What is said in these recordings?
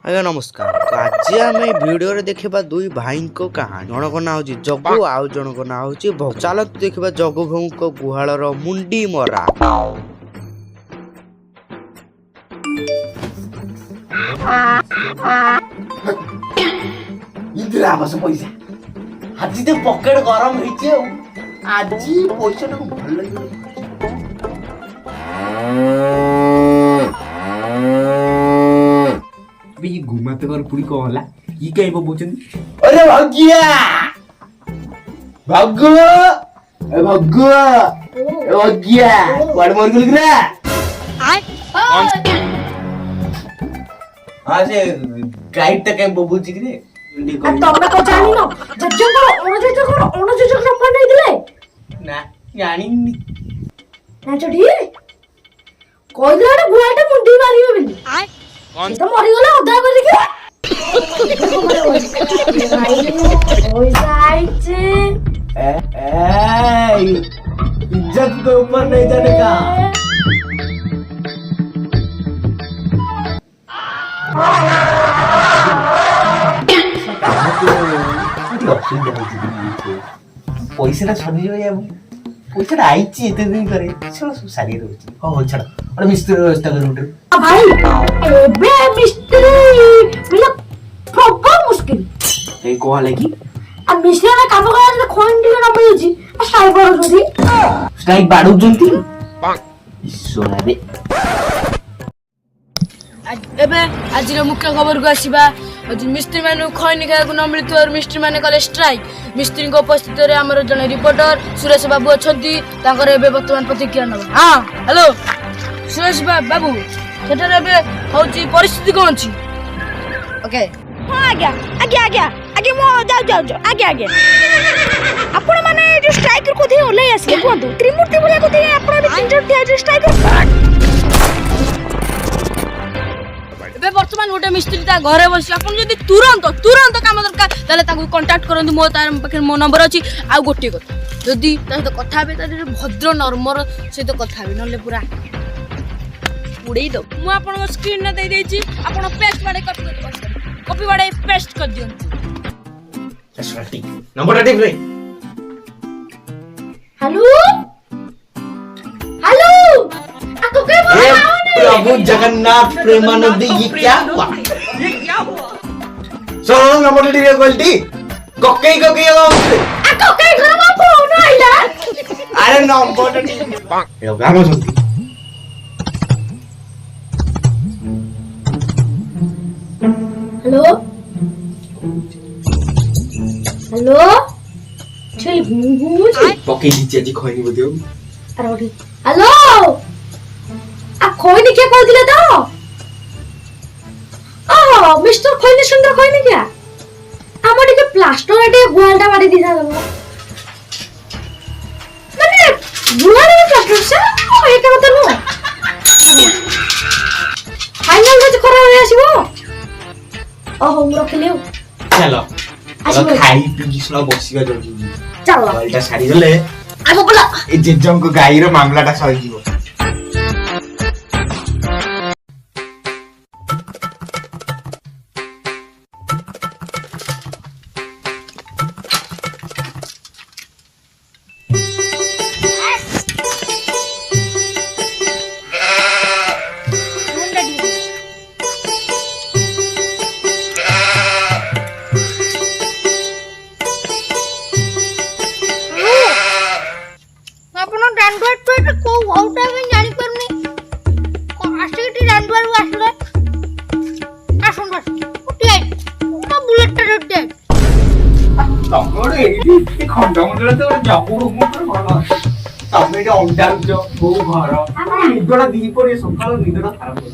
आज्ञा नमस्कार। तो आज आम भिडियो देखा दुई भाई को कहानी। जनक ना हूँ जगु आउ जनक ना हूँ भगु। चलत देखा जगु भौ गुहालर मुंडी मरा। इंदिरा आवास पैसा आज तो पकेट गरम होइछे आज पैसा टाको भल लागियो बे ये घुमाते कर पुरी को होला ई काई बबुचन अरे भाग्या भाग्य ए भाग्य ए भाग्या वाड मर गेल रे आज गाइड तक बबुची रे तमे को जानी न जज्जंकर अणजज्जक नंबर नहीं दिले ना जानिनी ना चढ़ी कोइला रे गुआटा मुंडी मारियो बिनी कौन तो मरि गला अधा कर के ओइ जाइछे ए इज्जत के ऊपर नहीं जाने का पैसा सरी पैसा आईची एते दिन करे सब सारी रहउची हो छड़ और मिस्त्री व्यवस्था कर उठे भाई एबे मिस्त्री मिला प्रॉपर मुश्किल ए कोहा लगी आ मिस्त्री ना काम करा खोइन दिले न मिलुची आ स्ट्राइक करूची स्ट्राइक बाडू जंती ईश्वर रे एबे आज मुख्य खबर को आसीबा मिस्त्री मानु खैनी खाया न मिलतु और मिस्त्री माने कले स्ट्राइक मिस्त्री को उपस्थित रे हमर जने रिपोर्टर सुरेश बाबू अछंती ताकर एबे वर्तमान प्रतिक्रिया न हां हेलो सुरेश बाबू सेटर एबे होची परिस्थिति कोन छी ओके हां आगे मो जाओ आगे आपण माने जो स्ट्राइकर को थे ओले आसी कोंतु त्रिमूर्ति बोलिया को थे आपण भी तीन थे स्ट्राइकर एबे वर्तमान गोटे मिस्त्री ता घरे बसी अपन जदी तुरंत काम दरकार ताले ताकू कांटेक्ट करंतु मो तार पाखे मो नंबर अछि आ गोटे कथा जदी ता सहित कथा हेबे तारे भद्र नर्मर सहित कथा हेबे नले पूरा उड़ेई दो मु आपन स्क्रीन न दे देछि आपन पेस्ट बाडे कॉपी बाडे पेस्ट कर दियंतु सॉरी नंबर टिप रे हेलो आपको के बोला प्रभु जगन्नाथ प्रेमानंद ये क्या हुआ सुनो नंबर टिप रे क्वालिटी कोकई आ कोकई घर में फोन आइला अरे नंबर टिप ए गानो सुनती हेलो चल घूमू पके नीचे जी खैनी बदियो अरे उठी हेलो आ खोइनी के कहू दिले तो ओ मिस्टर खोइनी सुंदर खोइनी क्या हमर के प्लास्टर आटे गोलटा मारी दिसा दबो माने गुलाल में प्लास्टर से ओ एटा मत नो फाइनल में करा हो आसीबो ओहो हम रखलियो चलो चलो खाई पी सुना बसिबा जरूरी चलो गलटा सारी गले आगो बोला ए जेजम को गाईर मामलाटा सही जीवो खंडमंडल तो जापुर ऊपर भला तमे अंडार जो बो घर निदरा दी पर सकाळ निदरा खराब हो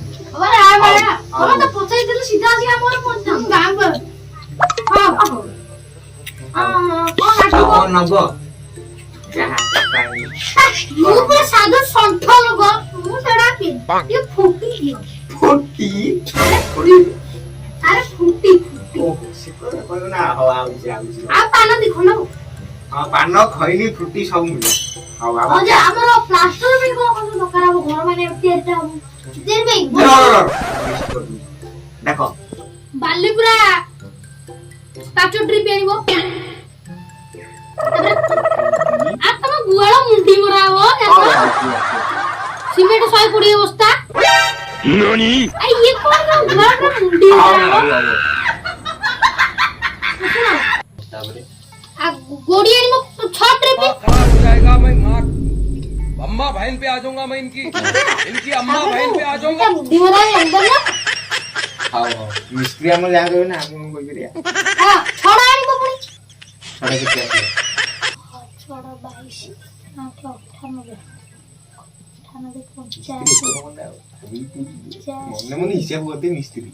अरे आ माया हम तो पछाई दिल सीधा आसी हमर पछा गाम पर कौन नगो मु पर सागर संठ लोगो मु सेडा के ये फुटी अरे फुटी ओ सिकर कोन ना हवा आउची आ पाना देखो ना हां पान खैनी फ्रुटी सब मिले हां बाबा ओ जे हमर प्लास्टर में को दरकार अब घर माने तेटा तेर में देखो ବାଲି ପୁରା 5 ଟ୍ରିପ ଆଣିବ ଆ ତମ ଗୁହାଳ ମୁଣ୍ଡି ମରା ହବ ସିମେଣ୍ଟ 120 ବସ୍ତା ନନି ଆଇ ଇଏ କଣ ଗୁହାଳ ମୁଣ୍ଡି ମରା ହବ ତାପରେ आ गोड़ी आनी मो 6 ट्रिप खराब हो जाएगा मैं माँ अम्मा बहन पे आ जाऊंगा मैं इनकी अम्मा बहन पे आ जाऊंगा दिवरा अंदर ना हां मिस्त्री हम जा गए ना हम कोई करिया हां छोड़ा आनी मो पुनी छोड़ा के क्या छोड़ा 22 हां 98 मन मन हिसाब करते मिस्त्री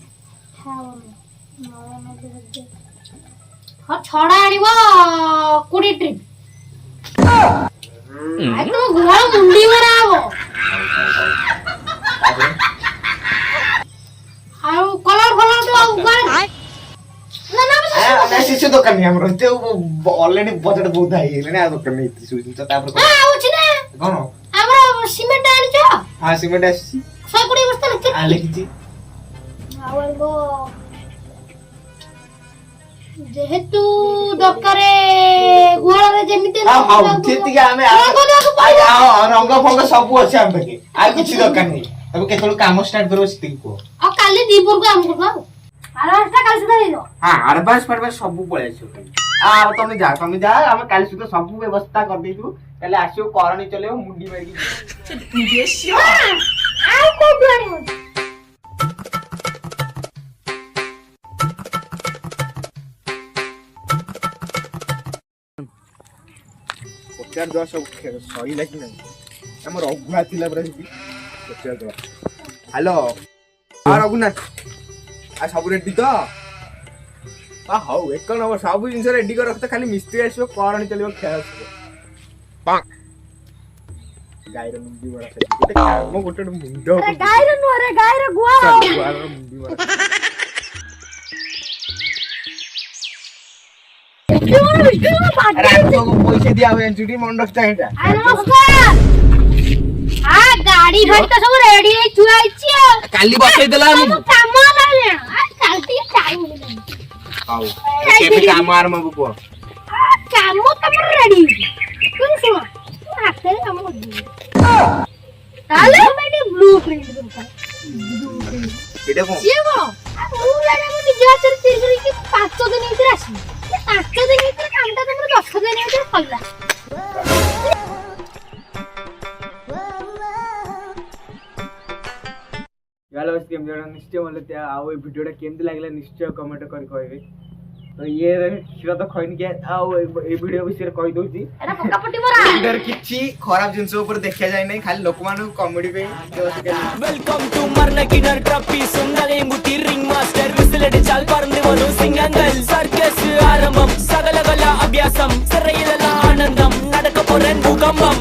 हाँ छड़ा आनिबो 20 ट्रिप आइ तो गुहाळ मुंडी मरा हबो आउ कलर फलर तो उगार ना ना ना शिशु दुकान नहीं हमरो ते ऑलरेडी बजट बहुत हाई है ना दुकान नहीं सुजिन तो तापर हां आउछि ना कोन हमरो सिमेंट आनि छ हां सिमेंट आसी 120 बस्ता लेके आ लिखिছি आउ जेहेतु दरकारे गुहाଳରେ ଯେମିତି हां जेति के हमें रंग फंग सब अछि हम के आ किछि दरकार नहीं तब केतलो काम स्टार्ट करो सिति को आ काली दीपुर को हमको खाओ आरामटा काली सुधा देलो हां एडवांस पर सब पळे आछो आ तुम जा हम काली सुधा सब व्यवस्था कर देछु काले आसियो करणी चलेओ मुंडी मारी आ को प्लान हो पचार दवा सब सही लागी ना हम रघुना थिला परा सिटी पचार दवा हेलो आ रघुना आ सब रेडी तो आ हाउ एक नंबर सब जिंस रेडी कर रखता खाली मिस्त्री आसीबो करणी चलिबो खेल पा गायरो मुंडी मारा गोटे काम गोटे मुंडो अरे गायरो नो रे गायरो गुआ गुआरो मुंडी मारा अरे आपको पैसे दिया हुए छुट्टी मंडप चाहेटा नमस्कार आ गाड़ी घाट तो सब रेडी है छुआइछि काली बसै देला हम काम लागले आ कालती टाइम मिले आउ केबे काम आरंभ को काम तम रेडी तू सुन आते हम ताले मैंने ब्लूप्रिंट करता एटा को ये को मु जाने मु निज हाथ से तीर के 5 दिन भीतर आसी 5 दिन भीतर कामटा तमर 10 दिन भीतर खल्ला हेलो स्कीम जण निश्चय बोले त्या आ ए वीडियोटा केमति लागला निश्चय कमेंट कर कहबे तो ये हिरा तो खैन के आ ए वीडियो विषय कहि दोची एटा पक्का पट्टी मोरा इधर किछि खराब जिंस ऊपर देखा जाय नै खाली लोक मानु कॉमेडी पे वेलकम टू मरना किनर ट्रॉफी सुंदरे मुती रिंग मास्टर विसलेट चाल परंदिवनु सिंगंगल सर्कस आरंभम सगलगला अभ्यासम सरयला आनंदम नडक पोरन भूकंपम